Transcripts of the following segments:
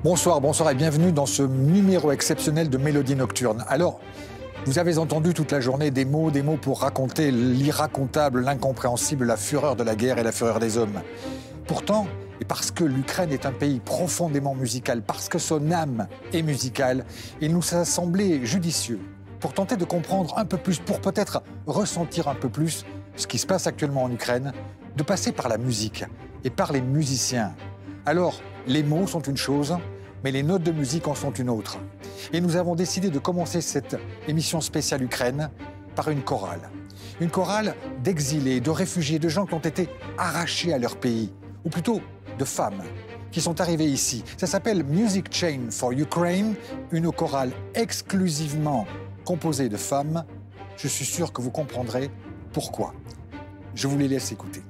Bonsoir, bonsoir et bienvenue dans ce numéro exceptionnel de Mélodie Nocturne. Alors, vous avez entendu toute la journée des mots pour raconter l'irracontable, l'incompréhensible, la fureur de la guerre et la fureur des hommes. Pourtant, et parce que l'Ukraine est un pays profondément musical, parce que son âme est musicale, il nous a semblé judicieux, pour tenter de comprendre un peu plus, pour peut-être ressentir un peu plus ce qui se passe actuellement en Ukraine, de passer par la musique et par les musiciens. Alors, les mots sont une chose, mais les notes de musique en sont une autre. Et nous avons décidé de commencer cette émission spéciale Ukraine par une chorale. Une chorale d'exilés, de réfugiés, de gens qui ont été arrachés à leur pays, ou plutôt de femmes qui sont arrivées ici. Ça s'appelle Music Chain for Ukraine, une chorale exclusivement composée de femmes. Je suis sûr que vous comprendrez pourquoi. Je vous les laisse écouter.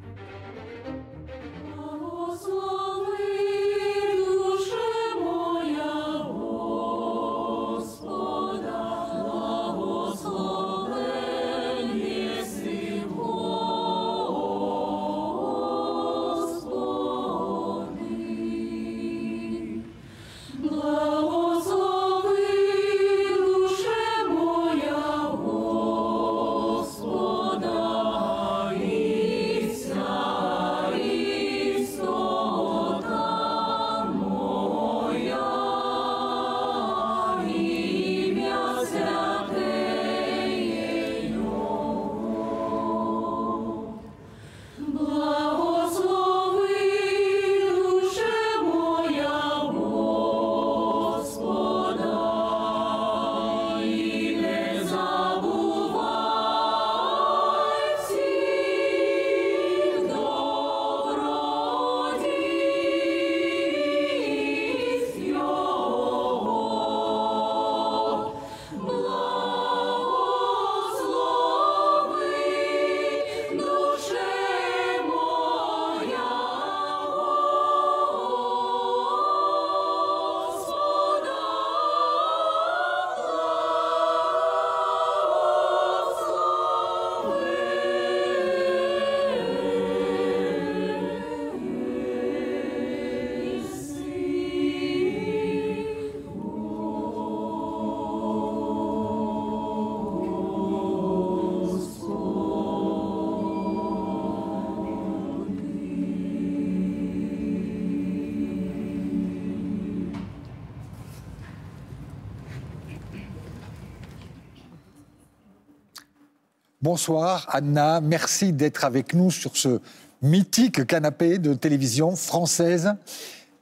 Bonsoir Anna, merci d'être avec nous sur ce mythique canapé de télévision française.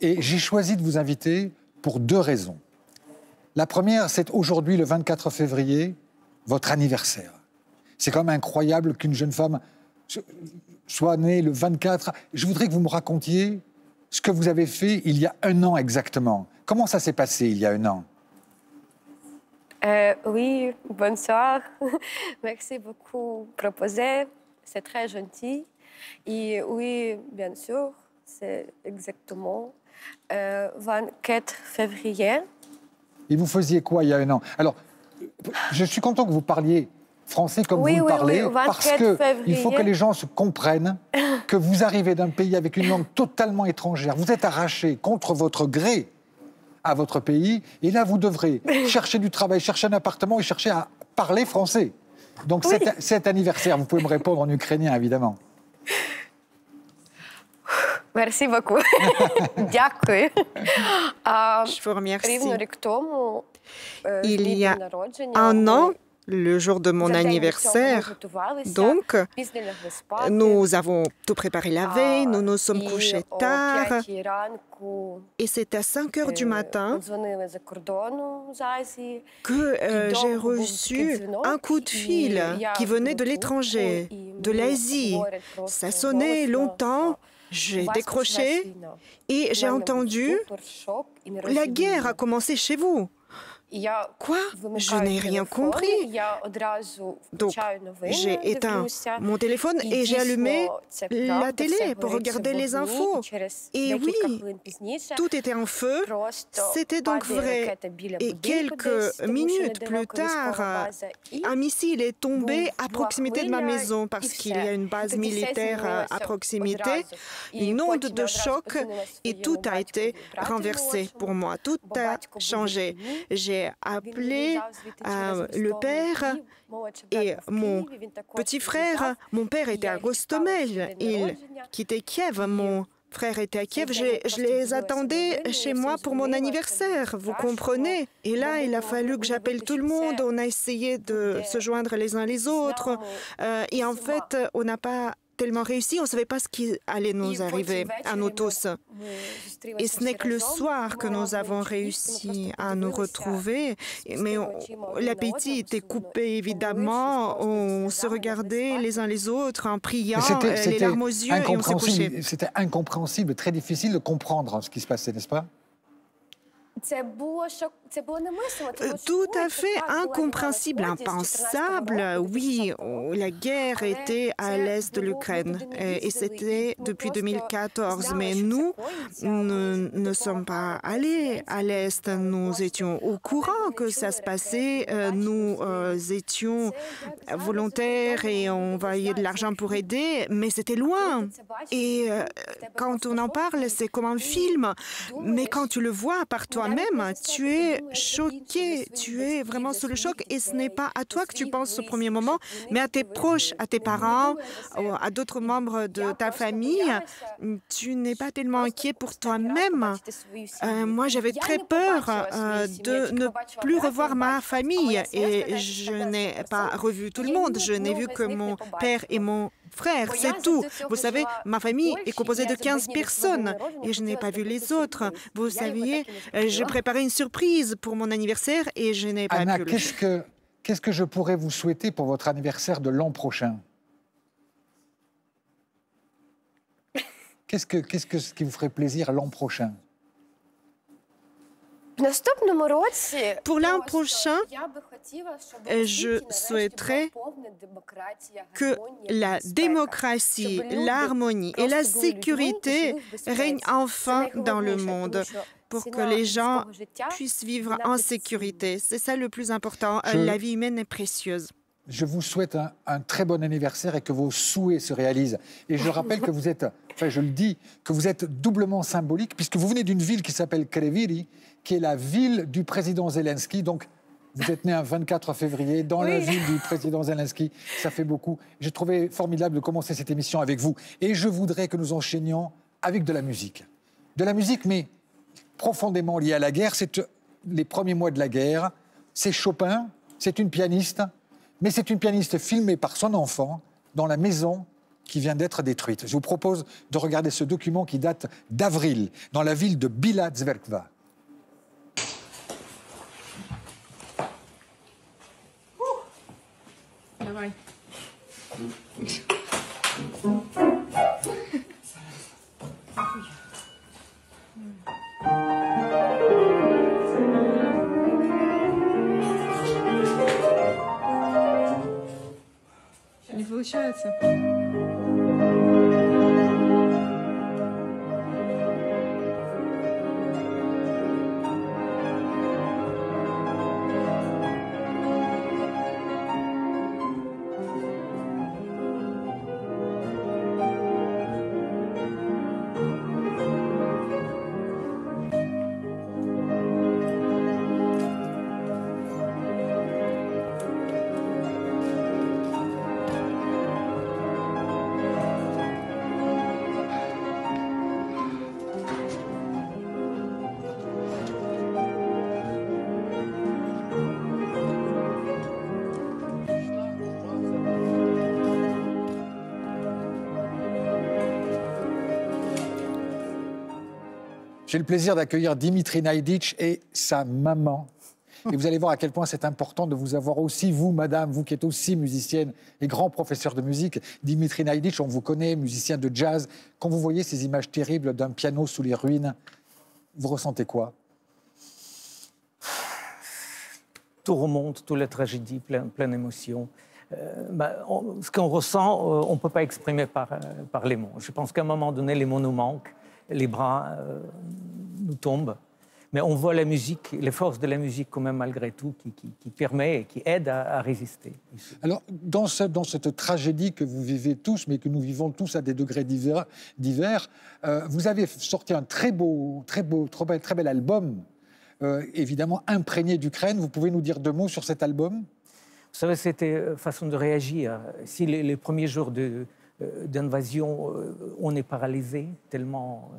Et j'ai choisi de vous inviter pour deux raisons. La première, c'est aujourd'hui, le 24 février, votre anniversaire. C'est quand même incroyable qu'une jeune femme soit née le 24. Je voudrais que vous me racontiez ce que vous avez fait il y a un an exactement. Comment ça s'est passé il y a un an ? Oui, bonsoir. Merci beaucoup de proposer. C'est très gentil. Et oui, bien sûr, c'est exactement 24 février. Et vous faisiez quoi il y a un an? Alors, je suis content que vous parliez français comme vous le parlez, parce qu'il faut que les gens se comprennent que vous arrivez d'un pays avec une langue totalement étrangère. Vous êtes arraché contre votre gré à votre pays, et là, vous devrez chercher du travail, chercher un appartement et chercher à parler français. Donc, cet anniversaire, vous pouvez me répondre en ukrainien, évidemment. Merci beaucoup. Дякую. Je vous remercie. Il y a un an, le jour de mon anniversaire, donc, nous avons tout préparé la veille, nous nous sommes couchés tard, et c'est à 5 heures du matin que j'ai reçu un coup de fil qui venait de l'étranger, de l'Asie. Ça sonnait longtemps, j'ai décroché et j'ai entendu « La guerre a commencé chez vous ». Quoi? Je n'ai rien compris. Donc, j'ai éteint mon téléphone et j'ai allumé la télé pour regarder les infos. Et oui, tout était en feu. C'était donc vrai. Et quelques minutes plus tard, un missile est tombé à proximité de ma maison parce qu'il y a une base militaire à proximité. Une onde de choc et tout a été renversé pour moi. Tout a changé. J'ai appelé le père et mon petit frère. Mon père était à Gostomel. Il quittait Kiev. Mon frère était à Kiev. Je les attendais chez moi pour mon anniversaire, vous comprenez? Et là, il a fallu que j'appelle tout le monde. On a essayé de se joindre les uns les autres. Et en fait, on n'a pas tellement réussi, on ne savait pas ce qui allait nous arriver à nous tous. Et ce n'est que le soir que nous avons réussi à nous retrouver. Mais l'appétit était coupé, évidemment. On se regardait les uns les autres en priant, les larmes aux yeux, et on s'est couché. C'était incompréhensible, très difficile de comprendre ce qui se passait, n'est-ce pas? Tout à fait incompréhensible, impensable. Oui, la guerre était à l'est de l'Ukraine et c'était depuis 2014. Mais nous ne sommes pas allés à l'est. Nous étions au courant que ça se passait. Nous étions volontaires et on envoyait de l'argent pour aider, mais c'était loin. Et quand on en parle, c'est comme un film. Mais quand tu le vois par toi-même, tu es choqué, tu es vraiment sous le choc et ce n'est pas à toi que tu penses au premier moment, mais à tes proches, à tes parents, à d'autres membres de ta famille. Tu n'es pas tellement inquiet pour toi-même. Moi, j'avais très peur de ne plus revoir ma famille et je n'ai pas revu tout le monde. Je n'ai vu que mon père et mon frère, c'est tout. Vous savez, ma famille est composée de 15 personnes et je n'ai pas vu les autres. Vous saviez, j'ai préparé une surprise pour mon anniversaire et je n'ai pas Anna, pu qu'est-ce que je pourrais vous souhaiter pour votre anniversaire de l'an prochain? Qu'est-ce qui vous ferait plaisir l'an prochain? Pour l'an prochain, je souhaiterais que la démocratie, l'harmonie et la sécurité règnent enfin dans le monde pour que les gens puissent vivre en sécurité. C'est ça le plus important. La vie humaine est précieuse. Je vous souhaite un très bon anniversaire et que vos souhaits se réalisent. Et je rappelle que vous êtes, enfin je le dis, que vous êtes doublement symbolique puisque vous venez d'une ville qui s'appelle Kreviri, qui est la ville du président Zelensky. Donc, vous êtes né un 24 février dans la ville du président Zelensky. Ça fait beaucoup. J'ai trouvé formidable de commencer cette émission avec vous. Et je voudrais que nous enchaînions avec de la musique. De la musique, mais profondément liée à la guerre. C'est les premiers mois de la guerre. C'est Chopin, c'est une pianiste. Mais c'est une pianiste filmée par son enfant dans la maison qui vient d'être détruite. Je vous propose de regarder ce document qui date d'avril, dans la ville de Bila Tverkva. Не получается. J'ai le plaisir d'accueillir Dimitri Naïditch et sa maman. Et vous allez voir à quel point c'est important de vous avoir aussi, vous, madame, vous qui êtes aussi musicienne et grand professeur de musique. Dimitri Naïditch, on vous connaît, musicien de jazz. Quand vous voyez ces images terribles d'un piano sous les ruines, vous ressentez quoi? tout remonte, toute la tragédie, pleine d'émotions. Ce qu'on ressent, on ne peut pas exprimer par les mots. Je pense qu'à un moment donné, les mots nous manquent, les bras nous tombent. Mais on voit la musique, les forces de la musique quand même malgré tout, qui permet et qui aide à résister. Alors, dans cette tragédie que vous vivez tous, mais que nous vivons tous à des degrés divers, vous avez sorti un très bel album, évidemment imprégné d'Ukraine. Vous pouvez nous dire 2 mots sur cet album ? Vous savez, c'était façon de réagir. Si les premiers jours d'invasion, on est paralysé tellement.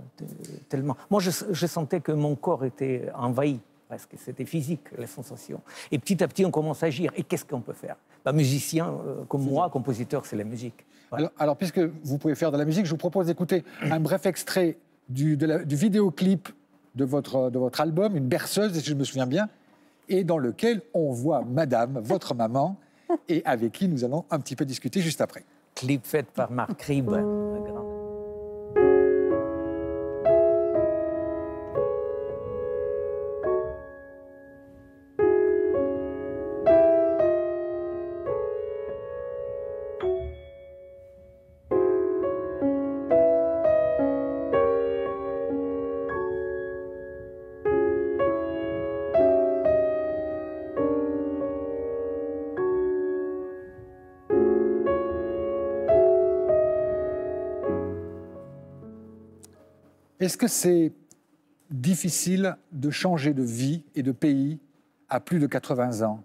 Moi, je sentais que mon corps était envahi, presque. C'était physique, la sensation. Et petit à petit, on commence à agir. Et qu'est-ce qu'on peut faire ? Musicien, comme moi, compositeur, c'est la musique. Voilà. Alors, puisque vous pouvez faire de la musique, je vous propose d'écouter un bref extrait du vidéoclip de votre album, Une berceuse, si je me souviens bien, et dans lequel on voit Madame, votre maman, et avec qui nous allons un petit peu discuter juste après. Clip fait par Marc Rib. Est-ce que c'est difficile de changer de vie et de pays à plus de 80 ans ?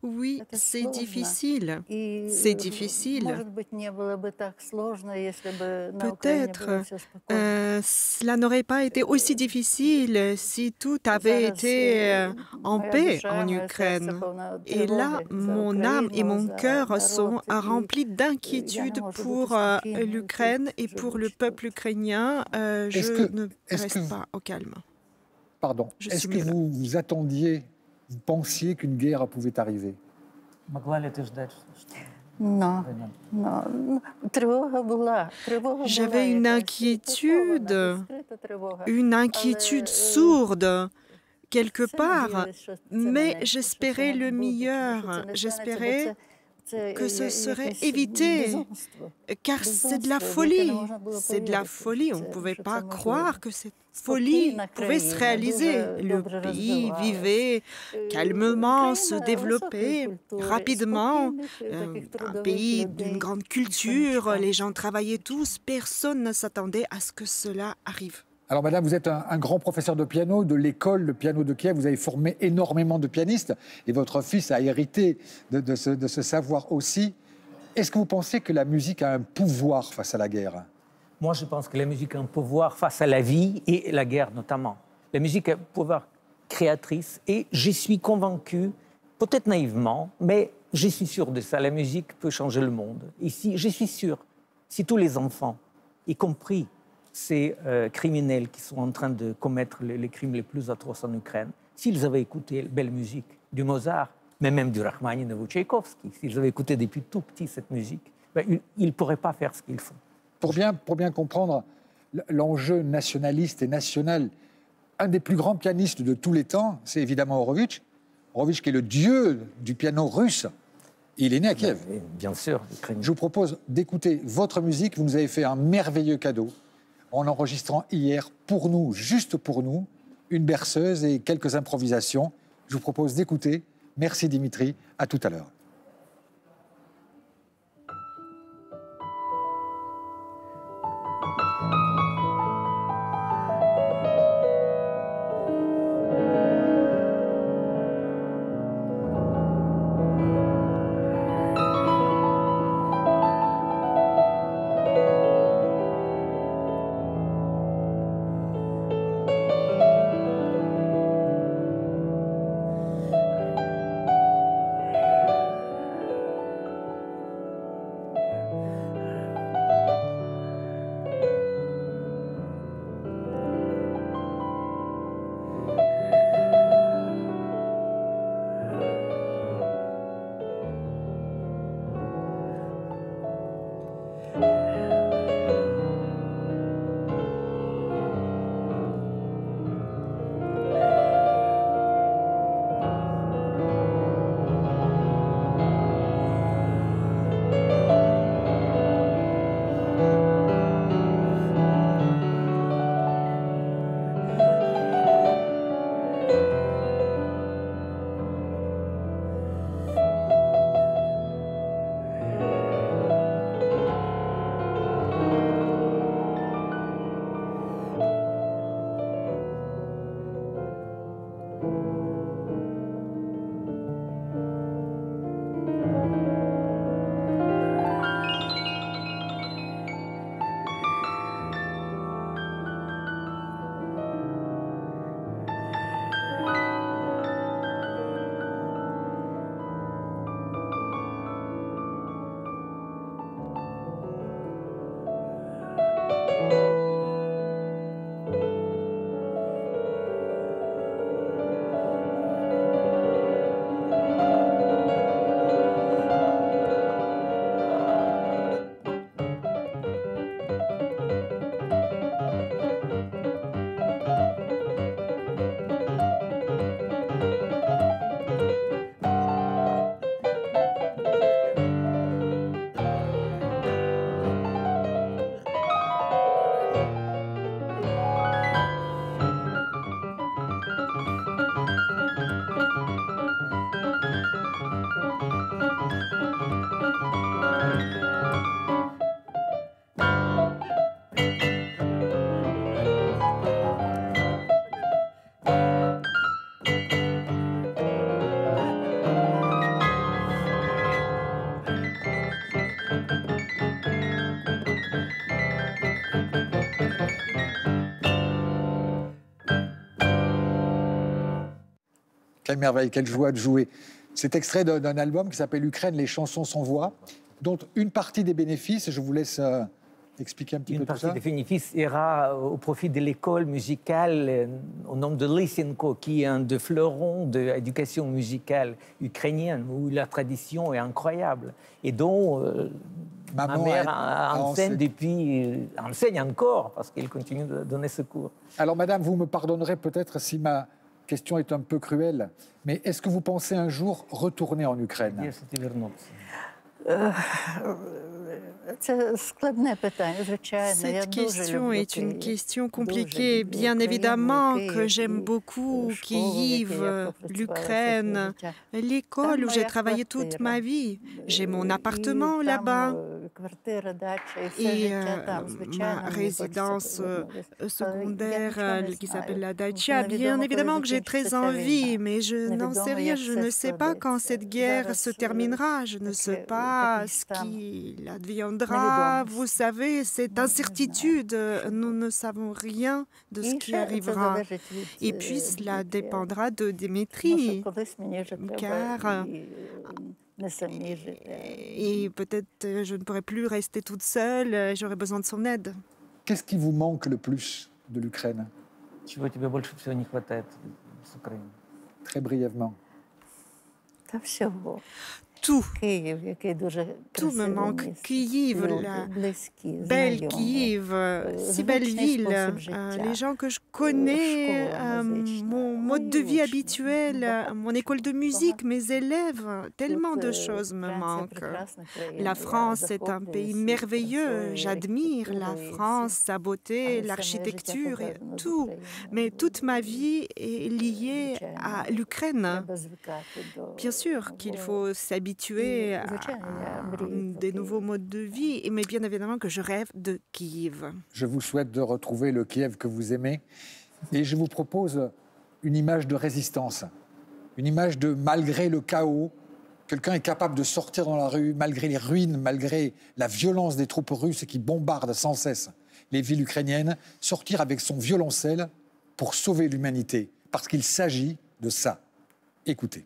Oui, c'est difficile. C'est difficile. Peut-être cela n'aurait pas été aussi difficile si tout avait été en paix en Ukraine. Et là, mon âme et mon cœur sont remplis d'inquiétude pour l'Ukraine et pour le peuple ukrainien. Je ne reste pas au calme. Pardon. Est-ce que vous attendiez, vous pensiez qu'une guerre pouvait arriver ? Non. J'avais une inquiétude sourde quelque part, mais j'espérais le meilleur. J'espérais que ce serait évité, car c'est de la folie. C'est de la folie. On ne pouvait pas croire que cette folie pouvait se réaliser. Le pays vivait calmement, se développait rapidement. Un pays d'une grande culture, les gens travaillaient tous. Personne ne s'attendait à ce que cela arrive. Alors, madame, vous êtes un grand professeur de piano de l'école de piano de Kiev. Vous avez formé énormément de pianistes et votre fils a hérité de ce savoir aussi. Est-ce que vous pensez que la musique a un pouvoir face à la guerre ? Moi, je pense que la musique a un pouvoir face à la vie et la guerre notamment. La musique a un pouvoir créatrice et je suis convaincu, peut-être naïvement, mais je suis sûr de ça. La musique peut changer le monde. Ici, je suis sûr, si tous les enfants, y compris ces criminels qui sont en train de commettre les crimes les plus atroces en Ukraine, s'ils avaient écouté belle musique du Mozart, mais même du Rachmaninoff ou Tchaïkovski, s'ils avaient écouté depuis tout petit cette musique, ils ne pourraient pas faire ce qu'ils font. Pour bien comprendre l'enjeu nationaliste et national, un des plus grands pianistes de tous les temps, c'est évidemment Horowitz. Horowitz qui est le dieu du piano russe. Il est né à Kiev. Bien sûr. Je vous propose d'écouter votre musique. Vous nous avez fait un merveilleux cadeau en enregistrant hier pour nous, juste pour nous, une berceuse et quelques improvisations. Je vous propose d'écouter. Merci Dimitri, à tout à l'heure. Quelle merveille, quelle joie de jouer. C'est extrait d'un album qui s'appelle Ukraine, les chansons sans voix, dont une partie des bénéfices, je vous laisse expliquer un petit peu tout ça. Une partie des bénéfices ira au profit de l'école musicale au nom de Lysenko, qui est un des fleurons de l'éducation musicale ukrainienne, où la tradition est incroyable et dont ma mère enseigne encore, parce qu'elle continue de donner ce cours. Alors, madame, vous me pardonnerez peut-être si ma question est un peu cruelle, mais est-ce que vous pensez un jour retourner en Ukraine? Cette question est une question compliquée. Bien évidemment que j'aime beaucoup Kiev, l'Ukraine, l'école où j'ai travaillé toute ma vie. J'ai mon appartement là-bas et ma résidence secondaire qui s'appelle la Daïcha. Bien évidemment que j'ai très envie, mais je n'en sais rien. Je ne sais pas quand cette guerre se terminera. Je ne sais pas ce qu'il adviendra. Vous savez, cette incertitude, nous ne savons rien de ce qui arrivera. Et puis, cela dépendra de Dimitri, car... Et peut-être je ne pourrai plus rester toute seule, j'aurai besoin de son aide. Qu'est-ce qui vous manque le plus de l'Ukraine? Très brièvement. Tout. Tout me manque. Kiev, la belle Kiev, si belle ville, les gens que je connais, mon mode de vie habituel, mon école de musique, mes élèves, tellement de choses me manquent. La France est un pays merveilleux, j'admire la France, sa beauté, l'architecture, et tout. Mais toute ma vie est liée à l'Ukraine. Bien sûr qu'il faut s'habituer à des nouveaux modes de vie, mais bien évidemment que je rêve de Kiev. Je vous souhaite de retrouver le Kiev que vous aimez et je vous propose une image de résistance, une image de malgré le chaos, quelqu'un est capable de sortir dans la rue, malgré les ruines, malgré la violence des troupes russes qui bombardent sans cesse les villes ukrainiennes, sortir avec son violoncelle pour sauver l'humanité, parce qu'il s'agit de ça. Écoutez.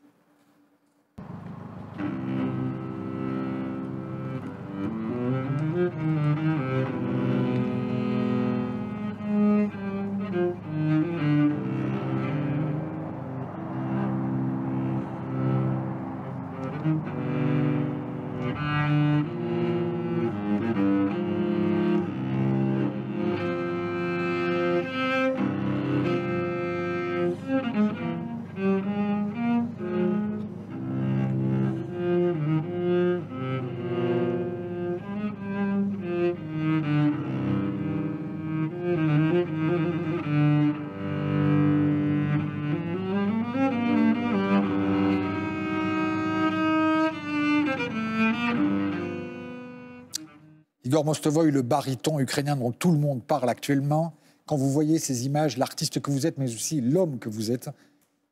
Igor Mostovoï, le baryton ukrainien dont tout le monde parle actuellement, quand vous voyez ces images, l'artiste que vous êtes, mais aussi l'homme que vous êtes,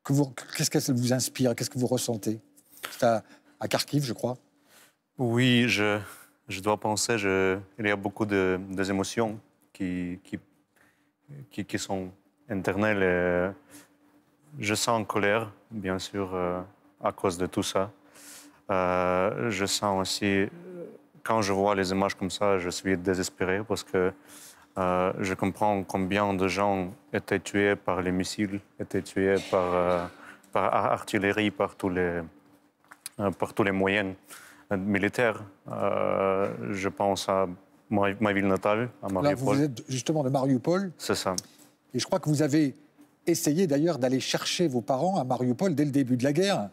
qu'est-ce que ça vous inspire? Qu'est-ce que vous ressentez? C'est à Kharkiv, je crois. Oui, je dois penser, il y a beaucoup des émotions qui sont éternelles. Et je sens en colère, bien sûr, à cause de tout ça. Je sens aussi... Quand je vois les images comme ça, je suis désespéré parce que je comprends combien de gens étaient tués par les missiles, étaient tués par artillerie, par tous les moyens militaires. Je pense à ma ville natale, à Mariupol. Là, vous êtes justement de Mariupol. C'est ça. Et je crois que vous avez essayé d'ailleurs d'aller chercher vos parents à Mariupol dès le début de la guerre.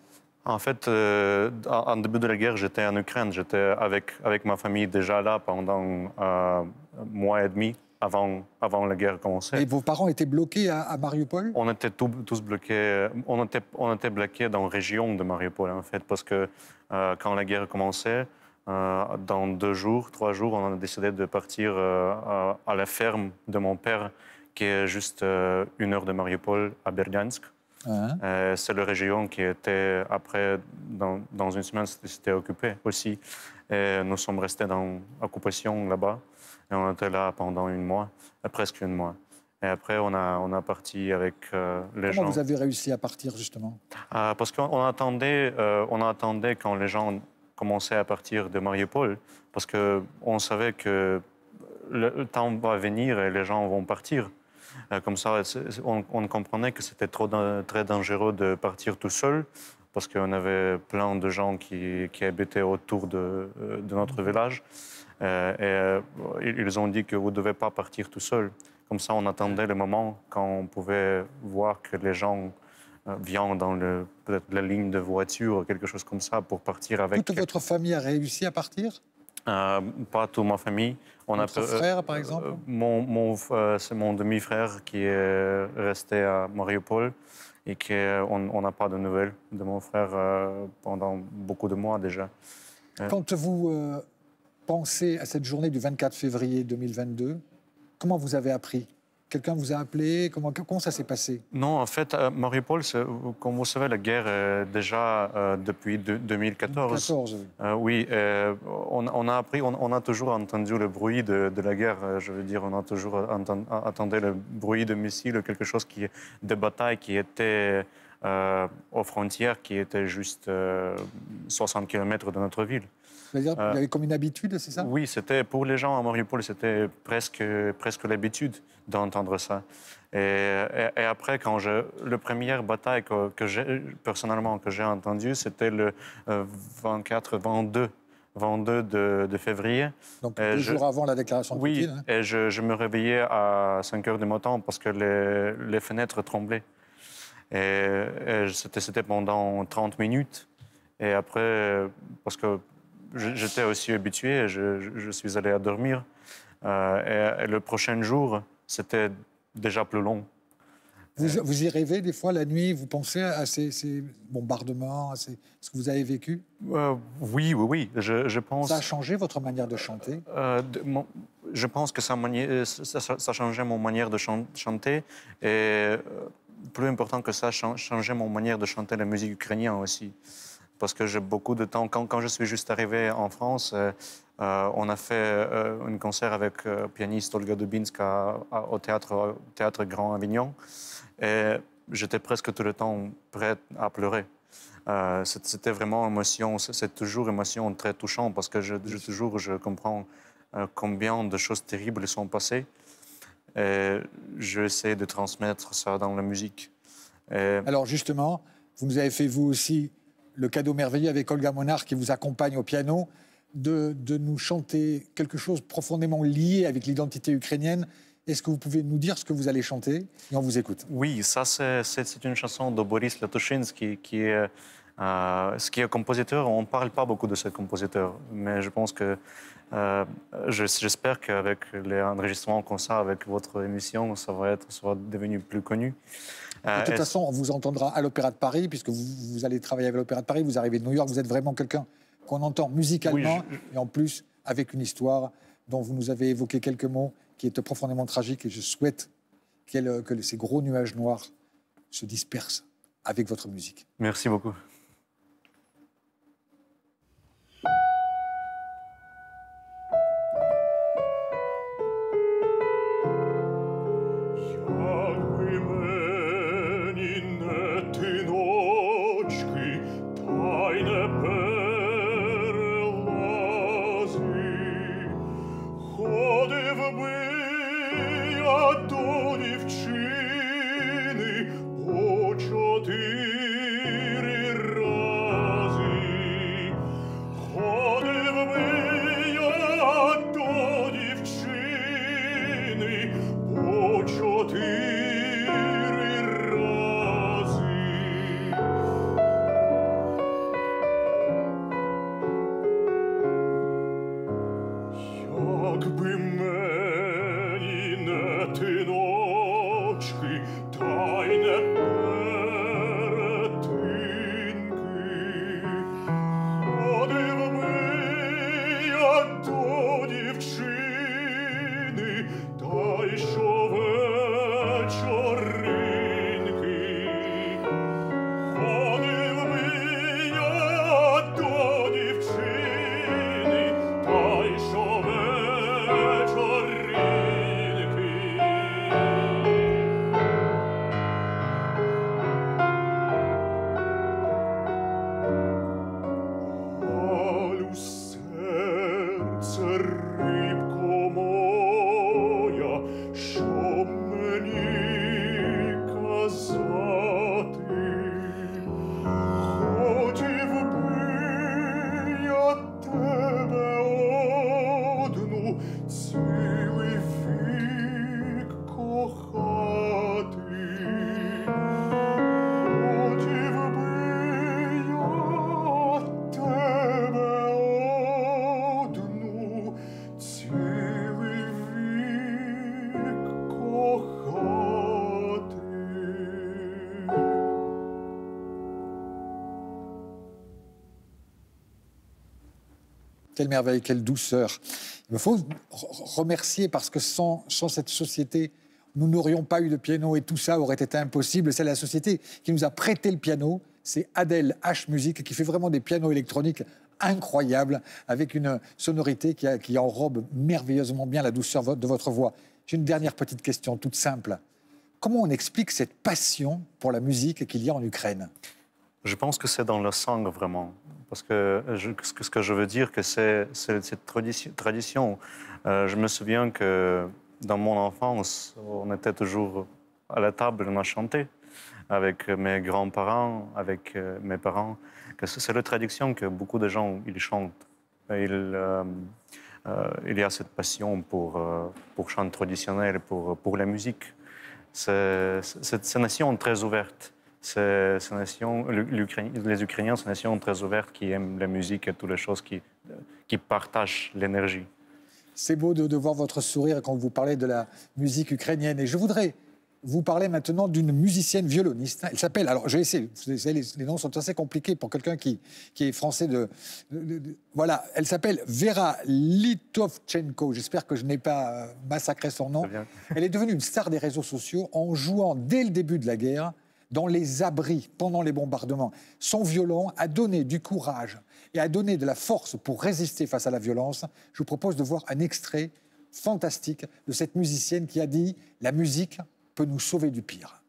En fait, en début de la guerre, j'étais en Ukraine. J'étais avec ma famille déjà là pendant un mois et demi avant la guerre commençait. Et vos parents étaient bloqués à Mariupol? On était tous bloqués. On était bloqués dans la région de Mariupol, en fait, parce que quand la guerre commençait, dans 2 jours, 3 jours, on a décidé de partir à la ferme de mon père, qui est juste 1 heure de Mariupol, à Berdiansk. C'est la région qui était, après, dans une semaine, c'était occupée aussi. Et nous sommes restés dans l'occupation là-bas. Et on était là pendant 1 mois, presque 1 mois. Et après, on a parti avec les gens. Comment vous avez réussi à partir, justement? Parce qu'on attendait quand les gens commençaient à partir de Mariupol, parce qu'on savait que le temps va venir et les gens vont partir. Comme ça, on comprenait que c'était très dangereux de partir tout seul, parce qu'on avait plein de gens qui habitaient autour de notre village. Ils ont dit que vous ne devez pas partir tout seul. Comme ça, on attendait le moment quand on pouvait voir que les gens viennent dans peut-être la ligne de voiture ou quelque chose comme ça pour partir avec... Toute votre famille a réussi à partir? Pas toute ma famille. Votre frère, par exemple? C'est mon demi-frère qui est resté à Mariupol et qu'on n'a pas de nouvelles de mon frère pendant beaucoup de mois déjà. Quand vous pensez à cette journée du 24 février 2022, comment vous avez appris? Quelqu'un vous a appelé? Comment ça s'est passé? Non, en fait, Mariupol, comme vous savez, la guerre est déjà depuis 2014. 2014, oui. On a appris, on a toujours entendu le bruit de la guerre. Je veux dire, on a toujours entendu le bruit de missiles, quelque chose de bataille qui était aux frontières, qui était juste 60 km de notre ville. C'est-à-dire qu'il y avait comme une habitude, c'est ça? Oui, c'était pour les gens à Mariupol, c'était presque l'habitude d'entendre ça. Et après, la première bataille que j'ai entendue, c'était le 22 de février. Donc 2 jours avant la déclaration de Poutine. Oui, et je me réveillais à 5 heures du matin parce que les fenêtres tremblaient. Et c'était pendant 30 minutes. Et après, parce que j'étais aussi habitué, je suis allé à dormir. Et le prochain jour, c'était déjà plus long. Vous y rêvez des fois la nuit? Vous pensez à ces bombardements, à ce que vous avez vécu? Oui. Je pense... Ça a changé votre manière de chanter? Je pense que ça changeait mon manière de chanter. Et plus important que ça, changeait mon manière de chanter la musique ukrainienne aussi. Parce que j'ai beaucoup de temps. Quand je suis juste arrivé en France, on a fait un concert avec pianiste Olga Dubinska au théâtre Grand Avignon. Et j'étais presque tout le temps prêt à pleurer. C'était vraiment émotion. C'est toujours émotion très touchante parce que je comprends combien de choses terribles sont passées. Et j'essaie de transmettre ça dans la musique. Alors justement, vous nous avez fait vous aussi le cadeau merveilleux avec Olga Monar qui vous accompagne au piano, de nous chanter quelque chose profondément lié avec l'identité ukrainienne. Est-ce que vous pouvez nous dire ce que vous allez chanter? Et on vous écoute. Oui, ça c'est une chanson de Boris Latushensky qui est compositeur. On ne parle pas beaucoup de ce compositeur, mais je pense que j'espère qu'avec les enregistrements comme ça, avec votre émission, ça va devenu plus connu. De toute façon, on vous entendra à l'Opéra de Paris, puisque vous allez travailler avec l'Opéra de Paris, vous arrivez de New York, vous êtes vraiment quelqu'un qu'on entend musicalement, et en plus avec une histoire dont vous nous avez évoqué quelques mots, qui est profondément tragique, et je souhaite que ces gros nuages noirs se dispersent avec votre musique. Merci beaucoup. Quelle merveille, quelle douceur. Il me faut remercier parce que sans cette société, nous n'aurions pas eu de piano et tout ça aurait été impossible. C'est la société qui nous a prêté le piano. C'est Adèle H Music qui fait vraiment des pianos électroniques incroyables avec une sonorité qui enrobe merveilleusement bien la douceur de votre voix. J'ai une dernière petite question toute simple. Comment on explique cette passion pour la musique qu'il y a en Ukraine? Je pense que c'est dans le sang, vraiment. Parce que ce que je veux dire, que c'est cette tradition. Je me souviens que dans mon enfance, on était toujours à la table, on a chanté avec mes grands-parents, avec mes parents. C'est la tradition que beaucoup de gens ils chantent. Il y a cette passion pour chant traditionnel, pour la musique. C'est une nation très ouverte. Les Ukrainiens, c'est une nation très ouverte qui aime la musique et toutes les choses qui partagent l'énergie. C'est beau de voir votre sourire quand vous parlez de la musique ukrainienne. Et je voudrais vous parler maintenant d'une musicienne violoniste. Elle s'appelle, alors je vais essayer, les noms sont assez compliqués pour quelqu'un qui est français voilà, elle s'appelle Vera Litovchenko. J'espère que je n'ai pas massacré son nom. Elle est devenue une star des réseaux sociaux en jouant dès le début de la guerre dans les abris pendant les bombardements. Son violon a donné du courage et a donné de la force pour résister face à la violence. Je vous propose de voir un extrait fantastique de cette musicienne qui a dit « La musique peut nous sauver du pire ».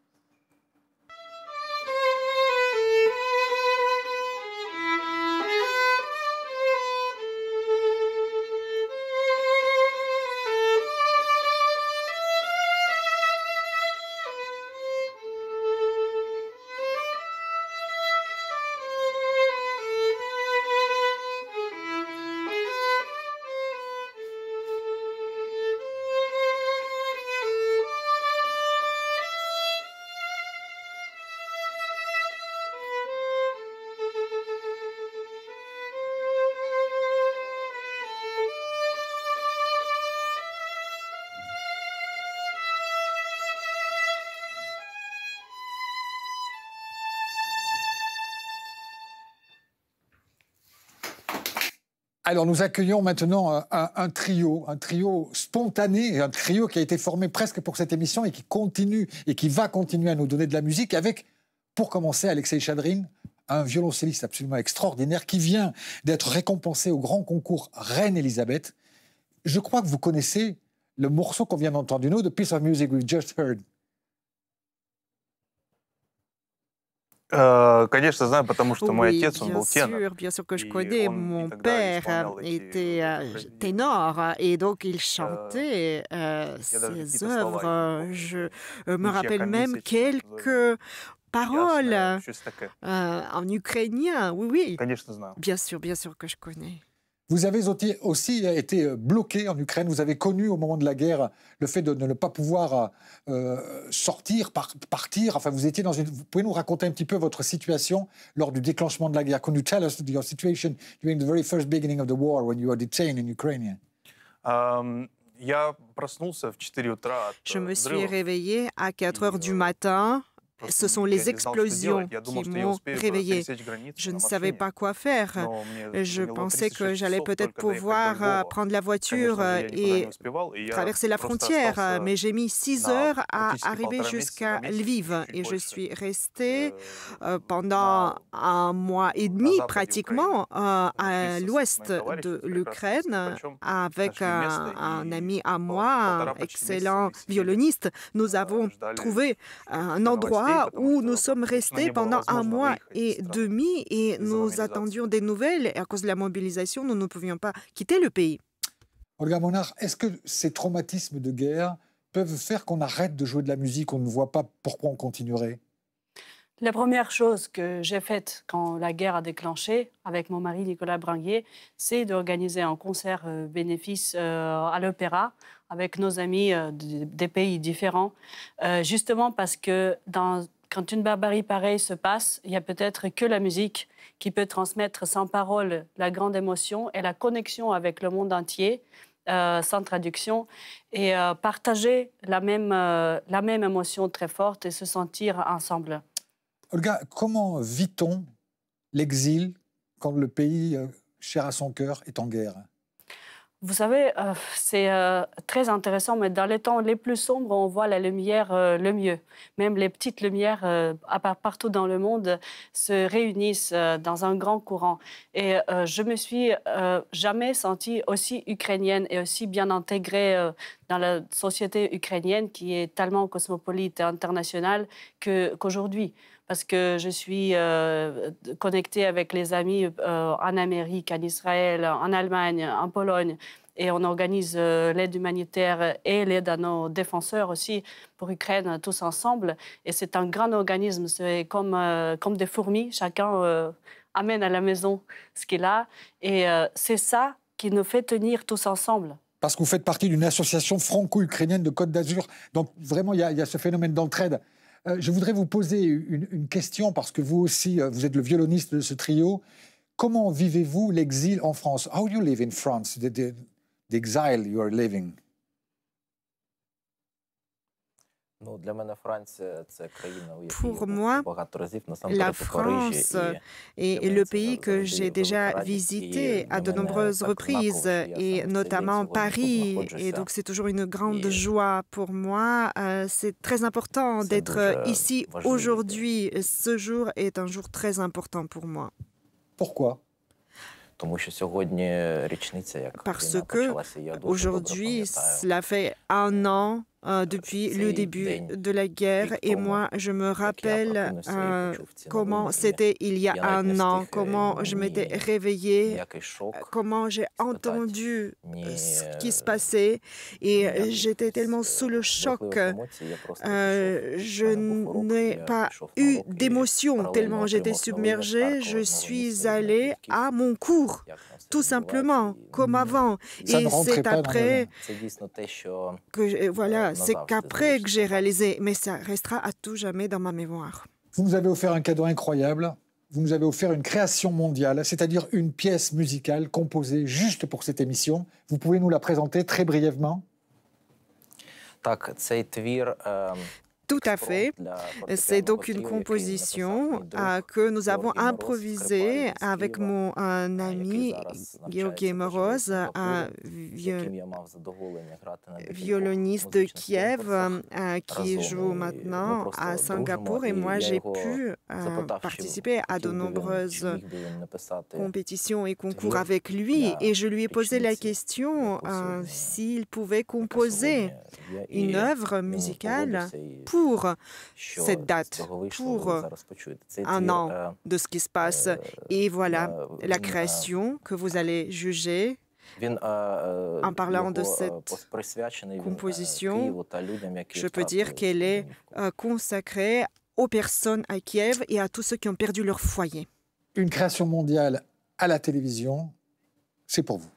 Alors, nous accueillons maintenant un trio spontané, un trio qui a été formé presque pour cette émission et qui continue et qui va continuer à nous donner de la musique avec, pour commencer, Alexei Chadrin, un violoncelliste absolument extraordinaire qui vient d'être récompensé au grand concours Reine Elisabeth. Je crois que vous connaissez le morceau qu'on vient d'entendre, you know, The Piece of Music We've Just Heard. Конечно, знаю, потому что мой отец, он был ténor. Bien sûr que je connais. Mon père était ténor et donc il chantait ses œuvres. Je me rappelle même quelques paroles en ukrainien. Oui, oui. Bien sûr que je connais. Vous avez aussi été bloqué en Ukraine. Vous avez connu au moment de la guerre le fait de ne pas pouvoir sortir, partir. Enfin, vous étiez Vous pouvez nous raconter un petit peu votre situation lors du déclenchement de la guerre? Can you tell us your situation during the very first beginning of the war when you were detained in Ukraine? Je me suis réveillé à 4 heures du matin. Ce sont les explosions qui m'ont réveillé. Je ne savais pas quoi faire. Je pensais que j'allais peut-être pouvoir prendre la voiture et traverser la frontière, mais j'ai mis 6 heures à arriver jusqu'à Lviv et je suis resté pendant 1 mois et demi pratiquement à l'ouest de l'Ukraine avec un ami à moi, un excellent violoniste. Nous avons trouvé un endroit où nous sommes restés pendant 1 mois et demi et nous attendions des nouvelles. Et à cause de la mobilisation, nous ne pouvions pas quitter le pays. Olga Monar, est-ce que ces traumatismes de guerre peuvent faire qu'on arrête de jouer de la musique? On ne voit pas pourquoi on continuerait. La première chose que j'ai faite quand la guerre a déclenché avec mon mari Nicolas Branguier, c'est d'organiser un concert bénéfice à l'Opéra avec nos amis des pays différents, justement parce que quand une barbarie pareille se passe, il n'y a peut-être que la musique qui peut transmettre sans parole la grande émotion et la connexion avec le monde entier, sans traduction, et partager la même émotion très forte et se sentir ensemble. Olga, comment vit-on l'exil quand le pays cher à son cœur, est en guerre? Vous savez, c'est très intéressant, mais dans les temps les plus sombres, on voit la lumière le mieux. Même les petites lumières partout dans le monde se réunissent dans un grand courant. Et je me suis jamais sentie aussi ukrainienne et aussi bien intégrée dans la société ukrainienne qui est tellement cosmopolite et internationale qu'aujourd'hui. Parce que je suis connectée avec les amis en Amérique, en Israël, en Allemagne, en Pologne. Et on organise l'aide humanitaire et l'aide à nos défenseurs aussi pour l'Ukraine, tous ensemble. Et c'est un grand organisme, c'est comme des fourmis. Chacun amène à la maison ce qu'il a. Et c'est ça qui nous fait tenir tous ensemble. Parce que vous faites partie d'une association franco-ukrainienne de Côte d'Azur. Donc vraiment, il y a ce phénomène d'entraide. Je voudrais vous poser une question, parce que vous aussi, vous êtes le violoniste de ce trio. Comment vivez-vous l'exil en France? How do you live in France, the exile you are living? Pour moi, la France est le pays que j'ai déjà visité à de nombreuses reprises, et notamment Paris. Et donc, c'est toujours une grande joie pour moi. C'est très important d'être ici aujourd'hui. Ce jour est un jour très important pour moi. Pourquoi? Parce que aujourd'hui, cela fait 1 an depuis le début de la guerre, et moi, je me rappelle comment c'était il y a 1 an, comment je m'étais réveillée, comment j'ai entendu ce qui se passait, et j'étais tellement sous le choc. Je n'ai pas eu d'émotion tellement j'étais submergée. Je suis allée à mon cours, tout simplement, comme avant. Et c'est après que, voilà, c'est qu'après que j'ai réalisé, mais ça restera à tout jamais dans ma mémoire. Vous nous avez offert un cadeau incroyable. Vous nous avez offert une création mondiale, c'est-à-dire une pièce musicale composée juste pour cette émission. Vous pouvez nous la présenter très brièvement? Tout à fait. C'est donc une composition que nous avons improvisée avec mon ami Georgi Moroz, un violoniste de Kiev qui joue maintenant à Singapour. Et moi, j'ai pu participer à de nombreuses compétitions et concours avec lui. Et je lui ai posé la question s'il pouvait composer une œuvre musicale pour cette date, pour 1 an de ce qui se passe. Et voilà la création que vous allez juger. En parlant de cette composition, je peux dire qu'elle est consacrée aux personnes à Kiev et à tous ceux qui ont perdu leur foyer. Une création mondiale à la télévision, c'est pour vous.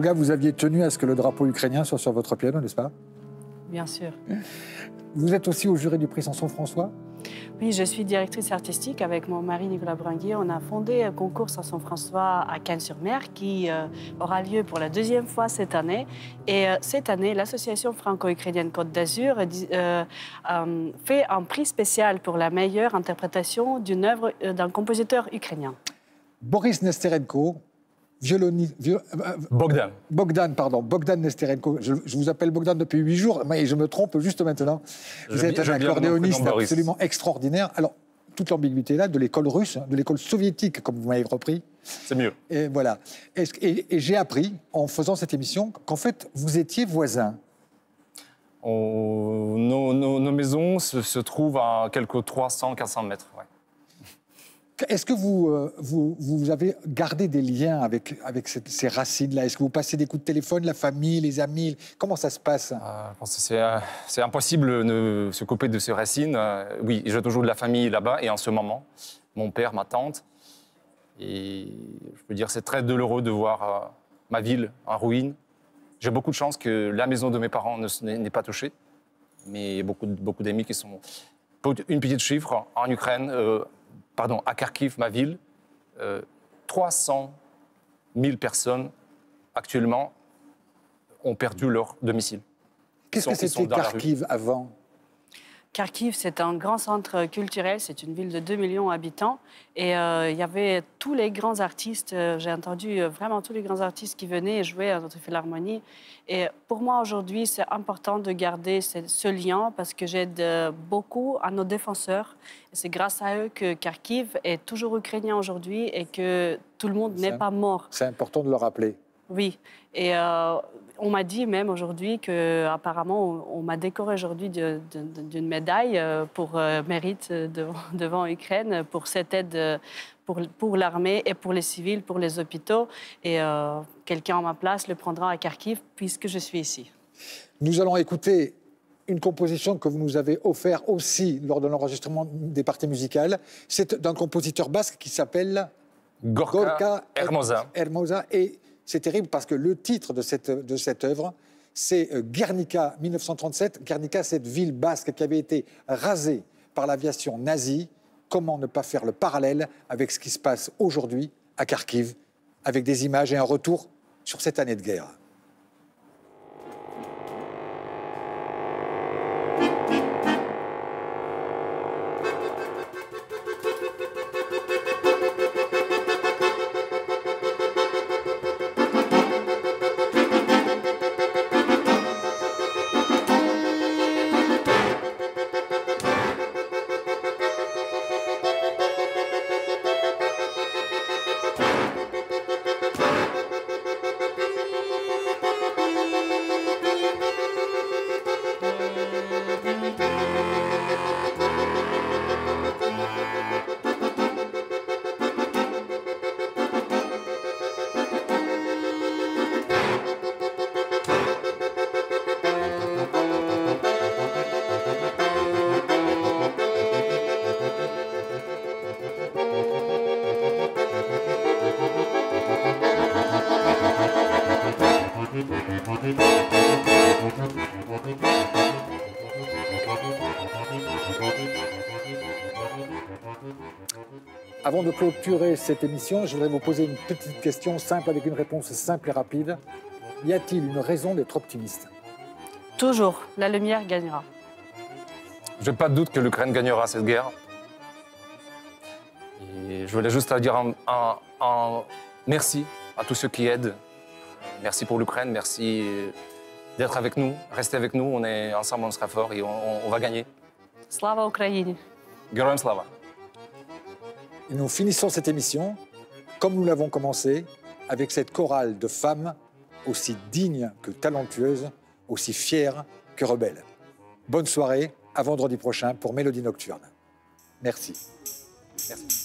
Olga, vous aviez tenu à ce que le drapeau ukrainien soit sur votre piano, n'est-ce pas? Bien sûr. Vous êtes aussi au jury du prix Samson-François? Oui, je suis directrice artistique avec mon mari Nicolas Branguier. On a fondé un concours Samson-François à Cannes-sur-Mer qui aura lieu pour la 2e fois cette année. Et cette année, l'association franco-ukrainienne Côte d'Azur fait un prix spécial pour la meilleure interprétation d'une œuvre d'un compositeur ukrainien. Boris Nesterenko, Bogdan Nesterenko. Je vous appelle Bogdan depuis 8 jours, mais je me trompe juste maintenant. Vous êtes un accordéoniste absolument extraordinaire. Alors, toute l'ambiguïté là, de l'école russe, de l'école soviétique, comme vous m'avez repris. C'est mieux. Et voilà. Et j'ai appris, en faisant cette émission, qu'en fait, vous étiez voisins. Nos maisons se trouvent à quelques 300-400 mètres. Ouais. Est-ce que vous avez gardé des liens avec ces racines-là? Est-ce que vous passez des coups de téléphone, la famille, les amis? Comment ça se passe? C'est impossible de se couper de ces racines. Oui, j'ai toujours de la famille là-bas et en ce moment, mon père, ma tante. Et je peux dire c'est très douloureux de voir ma ville en ruine. J'ai beaucoup de chance que la maison de mes parents n'est pas touchée. Mais il y a beaucoup d'amis qui sont... Pour une petite chiffre, en Ukraine... à Kharkiv, ma ville, 300 000 personnes actuellement ont perdu leur domicile. Qu'est-ce que c'était Kharkiv avant? Kharkiv, c'est un grand centre culturel, c'est une ville de 2 millions d'habitants. Et il y avait tous les grands artistes, j'ai entendu vraiment tous les grands artistes qui venaient jouer à notre philharmonie. Et pour moi, aujourd'hui, c'est important de garder ce lien parce que j'aide beaucoup à nos défenseurs. Et c'est grâce à eux que Kharkiv est toujours ukrainien aujourd'hui et que tout le monde n'est pas mort. C'est important de le rappeler. Oui. Et on m'a dit même aujourd'hui qu'apparemment, on m'a décoré aujourd'hui d'une médaille pour mérite devant l'Ukraine, pour cette aide pour l'armée et pour les civils, pour les hôpitaux. Et quelqu'un à ma place le prendra à Kharkiv puisque je suis ici. Nous allons écouter une composition que vous nous avez offerte aussi lors de l'enregistrement des parties musicales. C'est d'un compositeur basque qui s'appelle Gorka Hermosa. Et c'est terrible parce que le titre de cette œuvre, c'est Guernica 1937. Guernica, cette ville basque qui avait été rasée par l'aviation nazie. Comment ne pas faire le parallèle avec ce qui se passe aujourd'hui à Kharkiv, avec des images et un retour sur cette année de guerre. Avant de clôturer cette émission, je voudrais vous poser une petite question simple avec une réponse simple et rapide. Y a-t-il une raison d'être optimiste? Toujours, la lumière gagnera. Je n'ai pas de doute que l'Ukraine gagnera cette guerre. Et je voulais juste dire un merci à tous ceux qui aident. Merci pour l'Ukraine, merci d'être avec nous, restez avec nous, on est ensemble, on sera fort et on va gagner. Slava Ukraini. Героям слава. Et nous finissons cette émission, comme nous l'avons commencé, avec cette chorale de femmes aussi dignes que talentueuses, aussi fières que rebelles. Bonne soirée, à vendredi prochain pour Mélodie Nocturne. Merci. Merci.